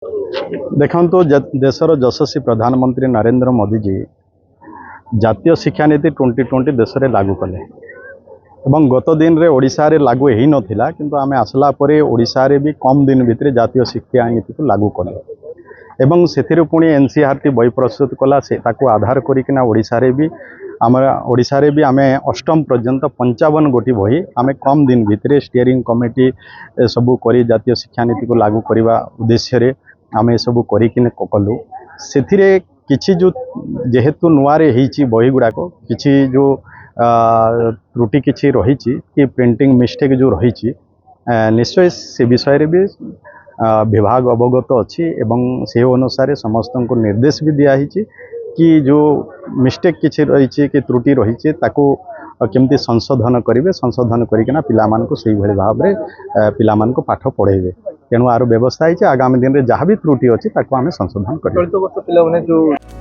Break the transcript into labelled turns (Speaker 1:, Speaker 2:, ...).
Speaker 1: देखो तो देशर यशस्वी प्रधानमंत्री नरेंद्र मोदी जी जातीय शिक्षा नीति 2020 देश में लागू कले एवं गत दिन रे ओडिशा रे लागू ही नथिला किंतु आमे आसला परे ओडिशा रे भी कम दिन भितर जातीय शिक्षा नीति को लागू कले एवं से पुणी एनसीईआरटी बही प्रस्तुत कला से ताकू आधार करिकिना ओडिशा रे भी ओडिशा रे भी आमे अष्टम पर्यंत 55 गोटी बही आमे कम दिन भितर स्टीयरिंग कमिटी सबू करी जातीय शिक्षा नीति को लागू करने उद्देश्य रे आमे सबू करिकिने कलु से किछि जो जेहेतु नुआरे हिची बही गुड़ाक किछि जो त्रुटि किछि रहिछि कि प्रिंटिंग मिस्टेक जो रहिछि निश्चय से विषय रे भी विभाग अवगत अच्छी एवं से अनुसार समस्त को निर्देश भी दिखाई कि जो मिस्टेक किछि रही कि त्रुटि रही ताकू केमती संशोधन करेंगे संशोधन करना पिलामानकु सही भली भाव रे पिलामानकु पाठ पढ़ेबे तेणु आर व्यवस्था है आगामी दिन में जहाँ भी त्रुटि अच्छी ताकू आमे संशोधन करेंगे।